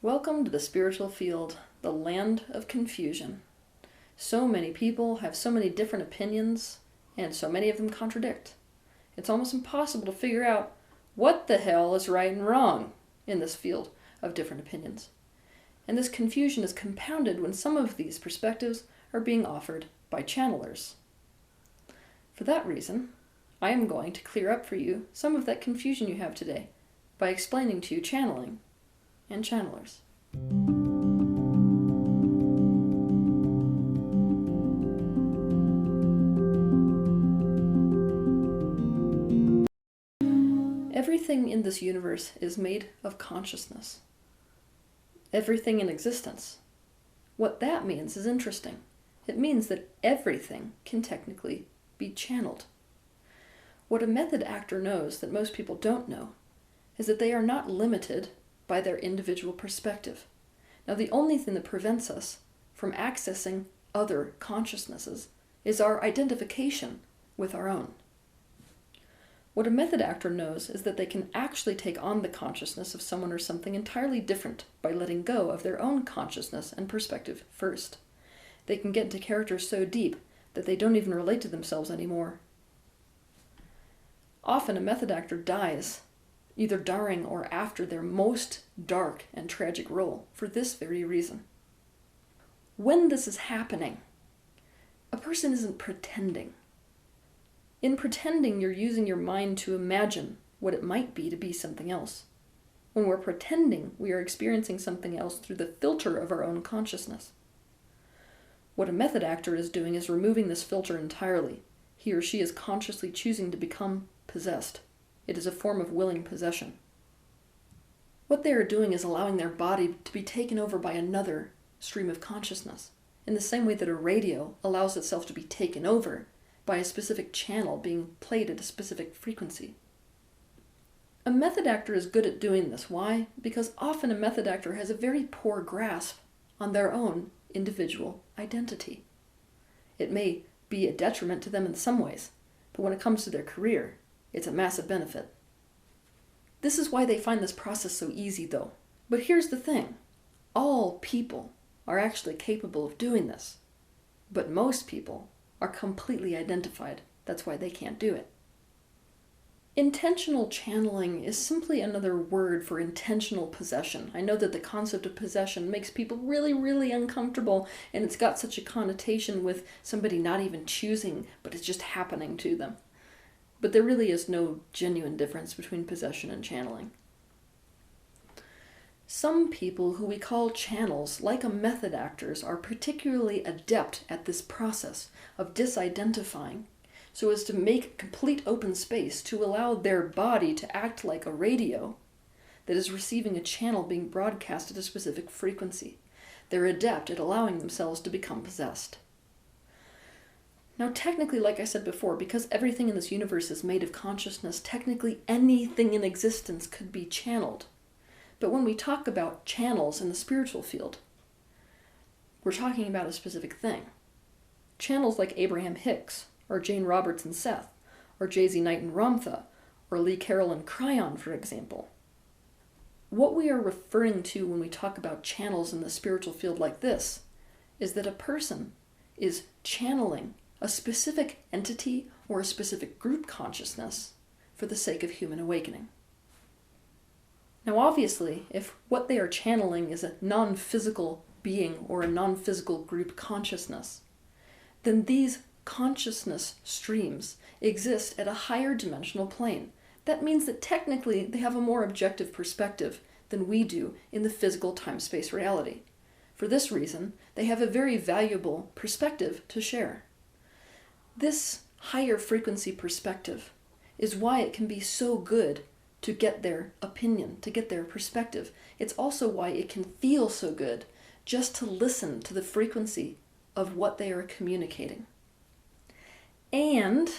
Welcome to the spiritual field, the land of confusion. So many people have so many different opinions, and so many of them contradict. It's almost impossible to figure out what the hell is right and wrong in this field of different opinions. And this confusion is compounded when some of these perspectives are being offered by channelers. For that reason, I am going to clear up for you some of that confusion you have today by explaining to you channeling and channelers. Everything in this universe is made of consciousness. Everything in existence. What that means is interesting. It means that everything can technically be channeled. What a method actor knows that most people don't know is that they are not limited by their individual perspective. Now, the only thing that prevents us from accessing other consciousnesses is our identification with our own. What a method actor knows is that they can actually take on the consciousness of someone or something entirely different by letting go of their own consciousness and perspective first. They can get into character so deep that they don't even relate to themselves anymore. Often a method actor dies either during or after their most dark and tragic role for this very reason. When this is happening, a person isn't pretending. In pretending, you're using your mind to imagine what it might be to be something else. When we're pretending, we are experiencing something else through the filter of our own consciousness. What a method actor is doing is removing this filter entirely. He or she is consciously choosing to become possessed. It is a form of willing possession. What they are doing is allowing their body to be taken over by another stream of consciousness, in the same way that a radio allows itself to be taken over by a specific channel being played at a specific frequency. A method actor is good at doing this. Why? Because often a method actor has a very poor grasp on their own individual identity. It may be a detriment to them in some ways, but when it comes to their career, it's a massive benefit. This is why they find this process so easy, though. But here's the thing. All people are actually capable of doing this. But most people are completely identified. That's why they can't do it. Intentional channeling is simply another word for intentional possession. I know that the concept of possession makes people really, really uncomfortable, and it's got such a connotation with somebody not even choosing, but it's just happening to them. But there really is no genuine difference between possession and channeling. Some people who we call channels, like method actors, are particularly adept at this process of disidentifying so as to make complete open space to allow their body to act like a radio that is receiving a channel being broadcast at a specific frequency. They're adept at allowing themselves to become possessed. Now, technically, like I said before, because everything in this universe is made of consciousness, technically anything in existence could be channeled. But when we talk about channels in the spiritual field, we're talking about a specific thing. Channels like Abraham Hicks, or Jane Roberts and Seth, or J.Z. Knight and Ramtha, or Lee Carroll and Cryon, for example. What we are referring to when we talk about channels in the spiritual field like this is that a person is channeling a specific entity or a specific group consciousness for the sake of human awakening. Now, obviously, if what they are channeling is a non-physical being or a non-physical group consciousness, then these consciousness streams exist at a higher dimensional plane. That means that technically they have a more objective perspective than we do in the physical time-space reality. For this reason, they have a very valuable perspective to share. This higher frequency perspective is why it can be so good to get their opinion, to get their perspective. It's also why it can feel so good just to listen to the frequency of what they are communicating. And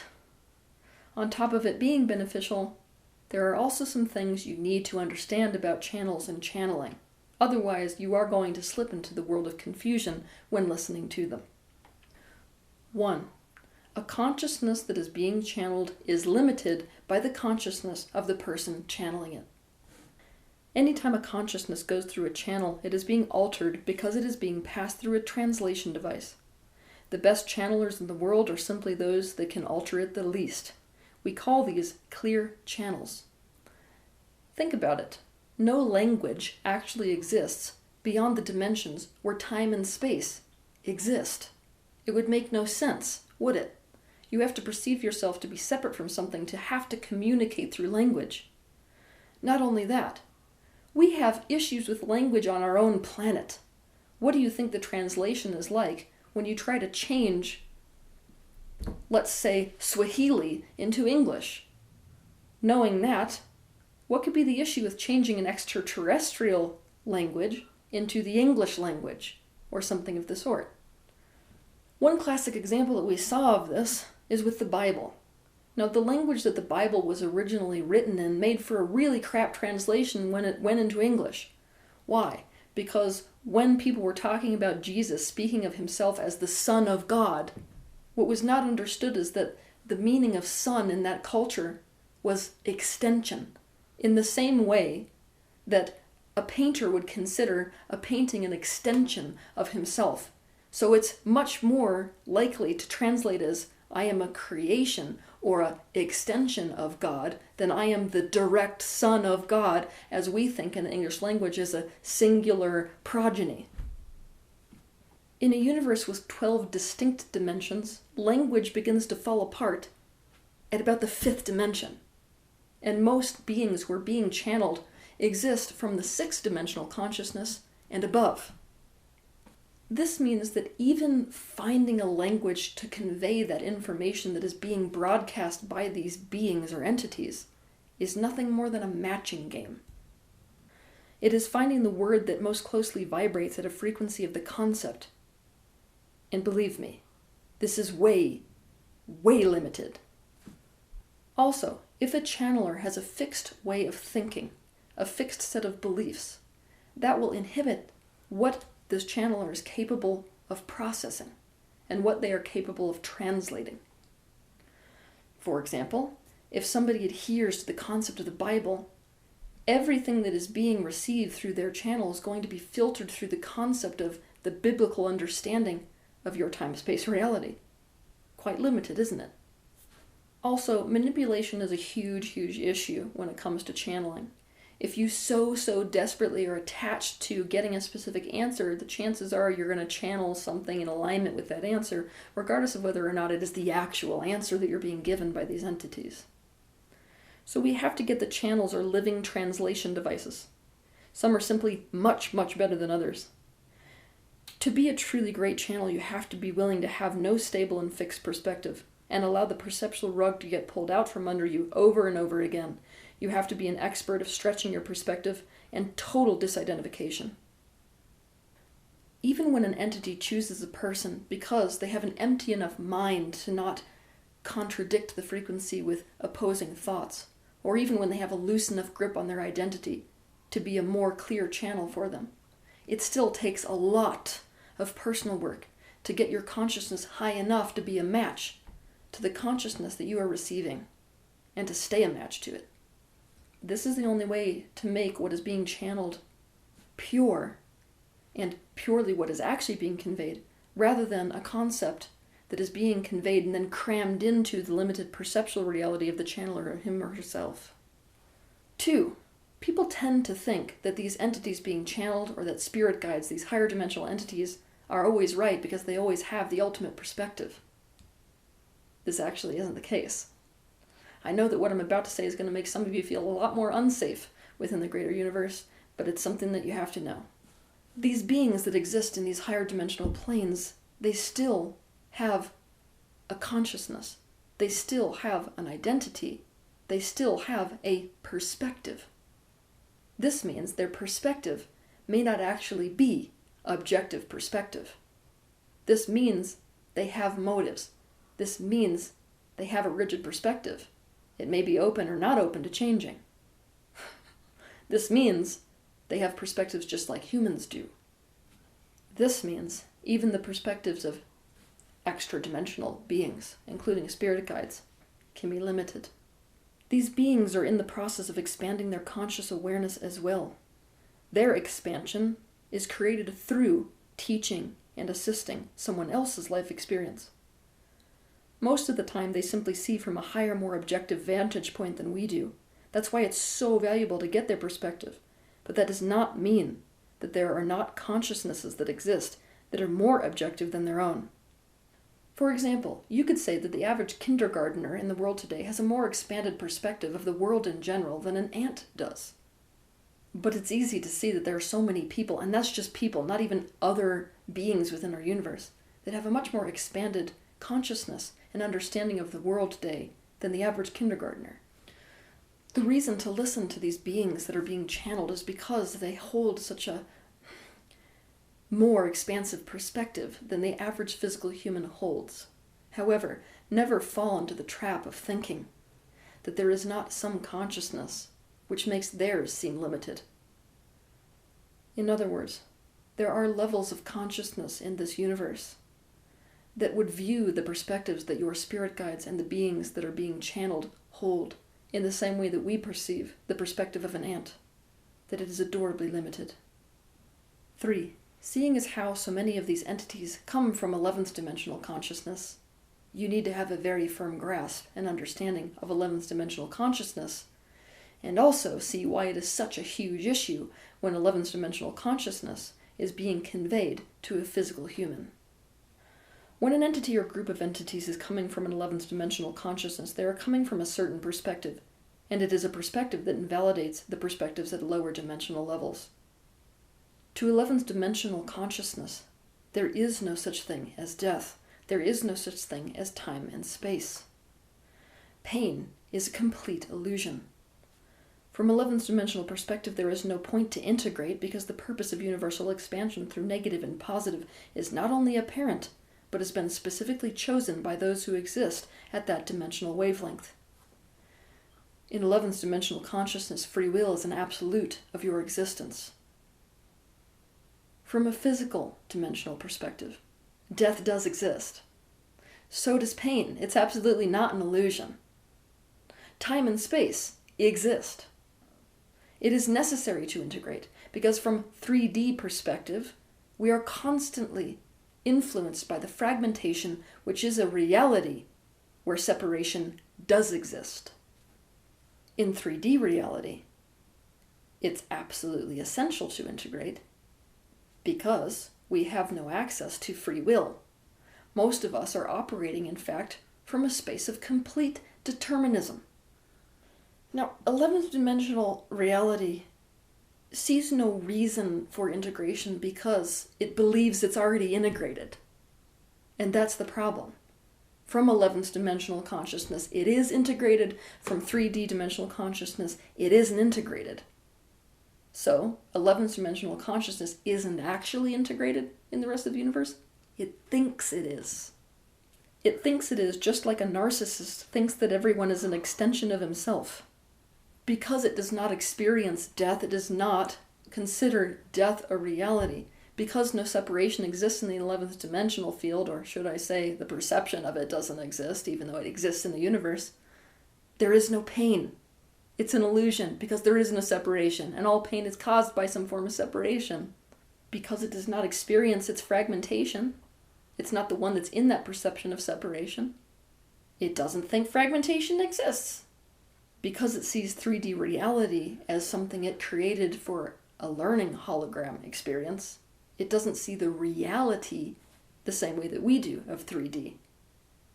on top of it being beneficial, there are also some things you need to understand about channels and channeling. Otherwise, you are going to slip into the world of confusion when listening to them. 1. A consciousness that is being channeled is limited by the consciousness of the person channeling it. Anytime a consciousness goes through a channel, it is being altered because it is being passed through a translation device. The best channelers in the world are simply those that can alter it the least. We call these clear channels. Think about it. No language actually exists beyond the dimensions where time and space exist. It would make no sense, would it? You have to perceive yourself to be separate from something to have to communicate through language. Not only that, we have issues with language on our own planet. What do you think the translation is like when you try to change, let's say, Swahili into English? Knowing that, what could be the issue with changing an extraterrestrial language into the English language, or something of the sort? One classic example that we saw of this is with the Bible. Now, the language that the Bible was originally written in made for a really crap translation when it went into English. Why? Because when people were talking about Jesus speaking of himself as the Son of God, what was not understood is that the meaning of son in that culture was extension, in the same way that a painter would consider a painting an extension of himself. So it's much more likely to translate as I am a creation or an extension of God than I am the direct Son of God, as we think in the English language as a singular progeny. In a universe with 12 distinct dimensions, language begins to fall apart at about the 5th dimension. And most beings who are being channeled exist from the 6th-dimensional consciousness and above. This means that even finding a language to convey that information that is being broadcast by these beings or entities is nothing more than a matching game. It is finding the word that most closely vibrates at a frequency of the concept. And believe me, this is way, way limited. Also, if a channeler has a fixed way of thinking, a fixed set of beliefs, that will inhibit what this channeler is capable of processing and what they are capable of translating. For example, if somebody adheres to the concept of the Bible, everything that is being received through their channel is going to be filtered through the concept of the biblical understanding of your time-space reality. Quite limited, isn't it? Also, manipulation is a huge, huge issue when it comes to channeling. If you so desperately are attached to getting a specific answer, the chances are you're going to channel something in alignment with that answer, regardless of whether or not it is the actual answer that you're being given by these entities. So we have to get the channels or living translation devices. Some are simply much, much better than others. To be a truly great channel, you have to be willing to have no stable and fixed perspective, and allow the perceptual rug to get pulled out from under you over and over again. You have to be an expert of stretching your perspective and total disidentification. Even when an entity chooses a person because they have an empty enough mind to not contradict the frequency with opposing thoughts, or even when they have a loose enough grip on their identity to be a more clear channel for them, it still takes a lot of personal work to get your consciousness high enough to be a match to the consciousness that you are receiving, and to stay a match to it. This is the only way to make what is being channeled pure, and purely what is actually being conveyed, rather than a concept that is being conveyed and then crammed into the limited perceptual reality of the channeler, him or herself. 2. People tend to think that these entities being channeled, or that spirit guides, these higher dimensional entities, are always right because they always have the ultimate perspective. This actually isn't the case. I know that what I'm about to say is going to make some of you feel a lot more unsafe within the greater universe, but it's something that you have to know. These beings that exist in these higher dimensional planes, they still have a consciousness. They still have an identity. They still have a perspective. This means their perspective may not actually be objective perspective. This means they have motives. This means they have a rigid perspective. It may be open or not open to changing. This means they have perspectives just like humans do. This means even the perspectives of extra-dimensional beings, including spirit guides, can be limited. These beings are in the process of expanding their conscious awareness as well. Their expansion is created through teaching and assisting someone else's life experience. Most of the time, they simply see from a higher, more objective vantage point than we do. That's why it's so valuable to get their perspective. But that does not mean that there are not consciousnesses that exist that are more objective than their own. For example, you could say that the average kindergartner in the world today has a more expanded perspective of the world in general than an ant does. But it's easy to see that there are so many people, and that's just people, not even other beings within our universe, that have a much more expanded consciousness and understanding of the world today than the average kindergartner. The reason to listen to these beings that are being channeled is because they hold such a more expansive perspective than the average physical human holds. However, never fall into the trap of thinking that there is not some consciousness which makes theirs seem limited. In other words, there are levels of consciousness in this universe that would view the perspectives that your spirit guides and the beings that are being channeled hold in the same way that we perceive the perspective of an ant, that it is adorably limited. 3. Seeing as how so many of these entities come from 11th dimensional consciousness, you need to have a very firm grasp and understanding of 11th dimensional consciousness, and also see why it is such a huge issue when 11th dimensional consciousness is being conveyed to a physical human. When an entity or group of entities is coming from an 11th dimensional consciousness, they are coming from a certain perspective, and it is a perspective that invalidates the perspectives at lower dimensional levels. To 11th dimensional consciousness, there is no such thing as death. There is no such thing as time and space. Pain is a complete illusion. From 11th dimensional perspective, there is no point to integrate because the purpose of universal expansion through negative and positive is not only apparent, but has been specifically chosen by those who exist at that dimensional wavelength. In 11th dimensional consciousness, free will is an absolute of your existence. From a physical dimensional perspective, death does exist. So does pain. It's absolutely not an illusion. Time and space exist. It is necessary to integrate because from 3D perspective, we are constantly influenced by the fragmentation, which is a reality where separation does exist. In 3D reality, it's absolutely essential to integrate because we have no access to free will. Most of us are operating, in fact, from a space of complete determinism. Now, 11th dimensional reality sees no reason for integration because it believes it's already integrated. And that's the problem. From 11th dimensional consciousness, it is integrated. From 3D dimensional consciousness, it isn't integrated. So, 11th dimensional consciousness isn't actually integrated in the rest of the universe. It thinks it is. It thinks it is just like a narcissist thinks that everyone is an extension of himself. Because it does not experience death, it does not consider death a reality. Because no separation exists in the 11th dimensional field, or should I say the perception of it doesn't exist, even though it exists in the universe, there is no pain. It's an illusion because there is no separation, and all pain is caused by some form of separation. Because it does not experience its fragmentation, it's not the one that's in that perception of separation. It doesn't think fragmentation exists. Because it sees 3D reality as something it created for a learning hologram experience, it doesn't see the reality the same way that we do of 3D.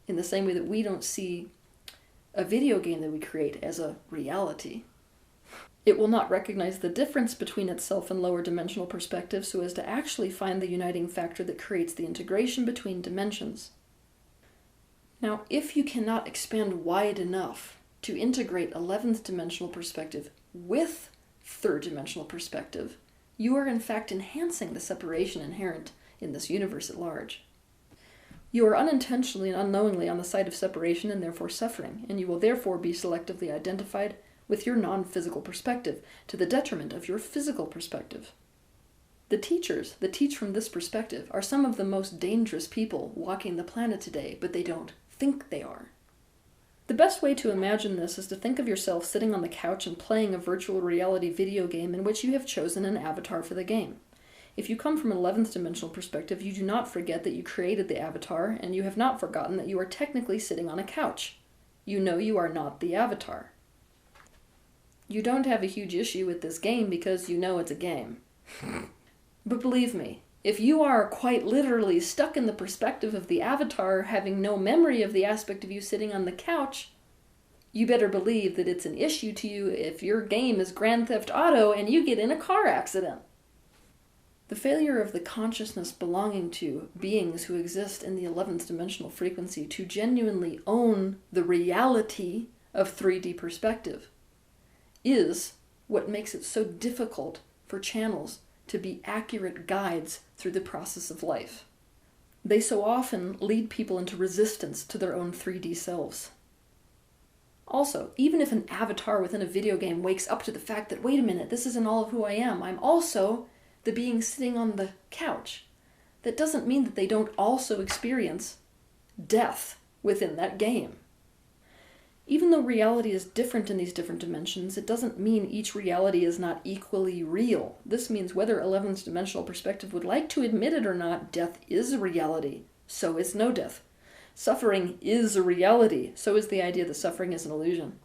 In the same way that we don't see a video game that we create as a reality. It will not recognize the difference between itself and lower dimensional perspective so as to actually find the uniting factor that creates the integration between dimensions. Now, if you cannot expand wide enough to integrate 11th dimensional perspective with 3rd dimensional perspective, you are in fact enhancing the separation inherent in this universe at large. You are unintentionally and unknowingly on the side of separation and therefore suffering, and you will therefore be selectively identified with your non-physical perspective to the detriment of your physical perspective. The teachers that teach from this perspective are some of the most dangerous people walking the planet today, but they don't think they are. The best way to imagine this is to think of yourself sitting on the couch and playing a virtual reality video game in which you have chosen an avatar for the game. If you come from an 11th dimensional perspective, you do not forget that you created the avatar, and you have not forgotten that you are technically sitting on a couch. You know you are not the avatar. You don't have a huge issue with this game because you know it's a game. But believe me, if you are quite literally stuck in the perspective of the avatar, having no memory of the aspect of you sitting on the couch, you better believe that it's an issue to you if your game is Grand Theft Auto and you get in a car accident. The failure of the consciousness belonging to beings who exist in the 11th dimensional frequency to genuinely own the reality of 3D perspective is what makes it so difficult for channels to be accurate guides through the process of life. They so often lead people into resistance to their own 3D selves. Also, even if an avatar within a video game wakes up to the fact that, wait a minute, this isn't all of who I am, I'm also the being sitting on the couch, that doesn't mean that they don't also experience death within that game. Even though reality is different in these different dimensions, it doesn't mean each reality is not equally real. This means whether 11th dimensional perspective would like to admit it or not, death is a reality. So is no death. Suffering is a reality. So is the idea that suffering is an illusion.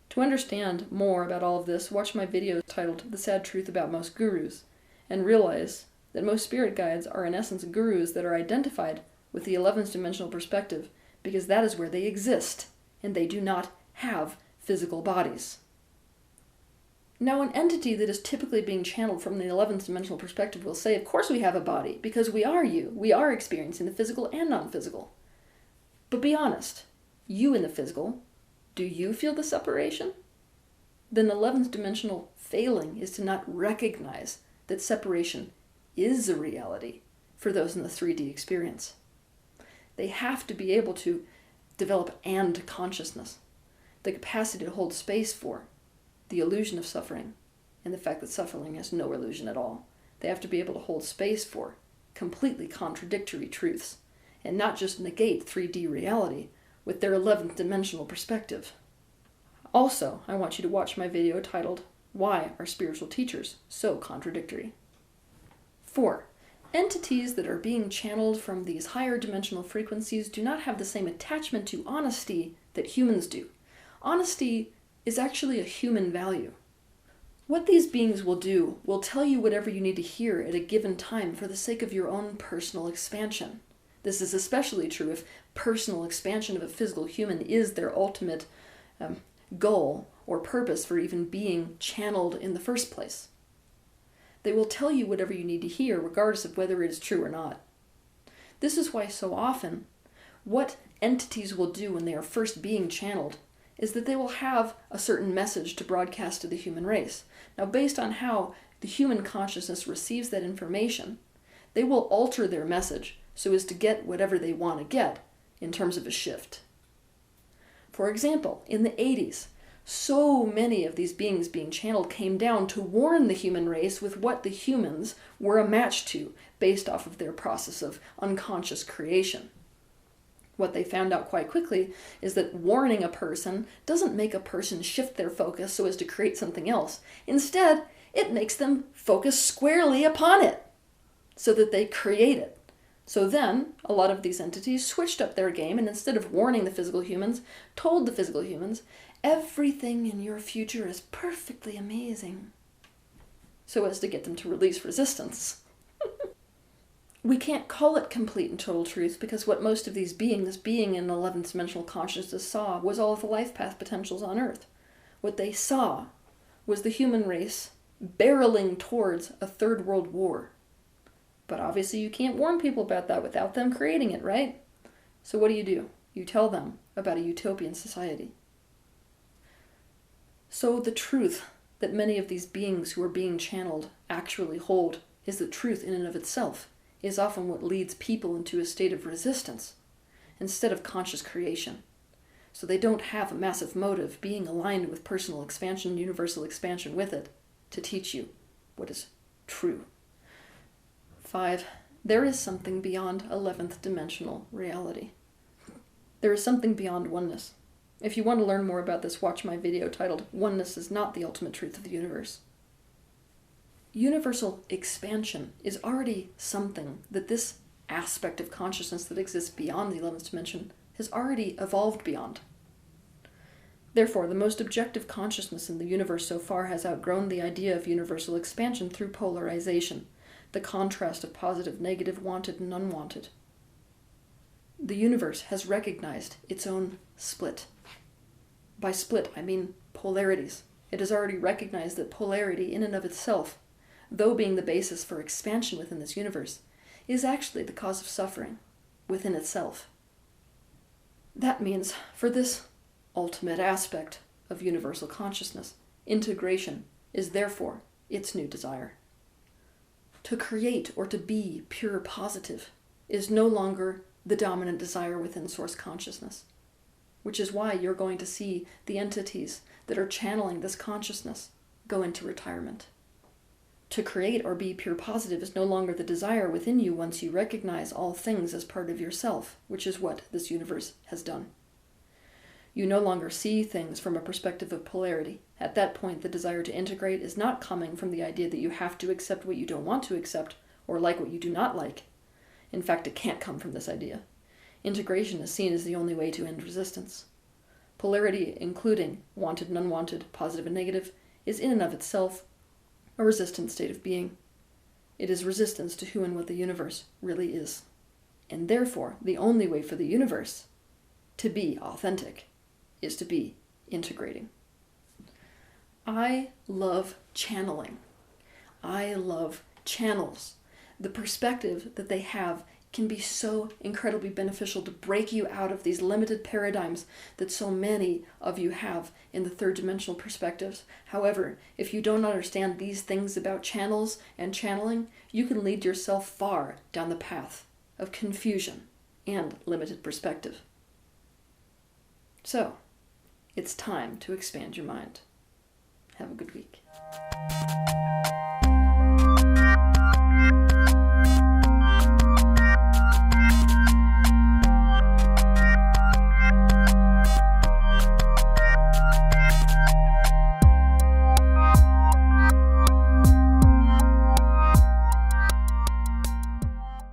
To understand more about all of this, watch my video titled The Sad Truth About Most Gurus, and realize that most spirit guides are in essence gurus that are identified with the 11th dimensional perspective because that is where they exist. And they do not have physical bodies. Now, an entity that is typically being channeled from the 11th dimensional perspective will say, of course we have a body, because we are you. We are experiencing the physical and non-physical. But be honest, you in the physical, do you feel the separation? Then 11th dimensional failing is to not recognize that separation is a reality for those in the 3D experience. They have to be able to develop and consciousness, the capacity to hold space for the illusion of suffering and the fact that suffering has no illusion at all. They have to be able to hold space for completely contradictory truths and not just negate 3D reality with their 11th dimensional perspective. Also, I want you to watch my video titled, Why Are Spiritual Teachers So Contradictory? 4. Entities that are being channeled from these higher dimensional frequencies do not have the same attachment to honesty that humans do. Honesty is actually a human value. What these beings will do will tell you whatever you need to hear at a given time for the sake of your own personal expansion. This is especially true if personal expansion of a physical human is their ultimate goal or purpose for even being channeled in the first place. They will tell you whatever you need to hear, regardless of whether it is true or not. This is why so often, what entities will do when they are first being channeled is that they will have a certain message to broadcast to the human race. Now, based on how the human consciousness receives that information, they will alter their message so as to get whatever they want to get in terms of a shift. For example, in the 80s, so many of these beings being channeled came down to warn the human race with what the humans were a match to based off of their process of unconscious creation. What they found out quite quickly is that warning a person doesn't make a person shift their focus so as to create something else. Instead, it makes them focus squarely upon it so that they create it. So then, a lot of these entities switched up their game and instead of warning the physical humans, told the physical humans, everything in your future is perfectly amazing, so as to get them to release resistance. We can't call it complete and total truth because what most of these beings being in 11th dimensional consciousness saw was all of the life path potentials on Earth. What they saw was the human race barreling towards a third world war. But obviously you can't warn people about that without them creating it, right? So what do? You tell them about a utopian society. So the truth that many of these beings who are being channeled actually hold is the truth in and of itself is often what leads people into a state of resistance instead of conscious creation. So they don't have a massive motive being aligned with personal expansion, universal expansion with it, to teach you what is true. 5. There is something beyond 11th dimensional reality. There is something beyond oneness. If you want to learn more about this, watch my video titled Oneness is Not the Ultimate Truth of the Universe. Universal expansion is already something that this aspect of consciousness that exists beyond the 11th dimension has already evolved beyond. Therefore, the most objective consciousness in the universe so far has outgrown the idea of universal expansion through polarization, the contrast of positive, negative, wanted, and unwanted. The universe has recognized its own split. By split, I mean polarities. It has already recognized that polarity in and of itself, though being the basis for expansion within this universe, is actually the cause of suffering within itself. That means, for this ultimate aspect of universal consciousness, integration is therefore its new desire. To create or to be pure positive is no longer the dominant desire within source consciousness, which is why you're going to see the entities that are channeling this consciousness go into retirement. To create or be pure positive is no longer the desire within you once you recognize all things as part of yourself, which is what this universe has done. You no longer see things from a perspective of polarity. At that point, the desire to integrate is not coming from the idea that you have to accept what you don't want to accept or like what you do not like. In fact, it can't come from this idea. Integration is seen as the only way to end resistance. Polarity, including wanted and unwanted, positive and negative, is in and of itself a resistant state of being. It is resistance to who and what the universe really is. And therefore, the only way for the universe to be authentic is to be integrating. I love channeling. I love channels. The perspective that they have can be so incredibly beneficial to break you out of these limited paradigms that so many of you have in the third dimensional perspectives. However, if you don't understand these things about channels and channeling, you can lead yourself far down the path of confusion and limited perspective. So, it's time to expand your mind. Have a good week.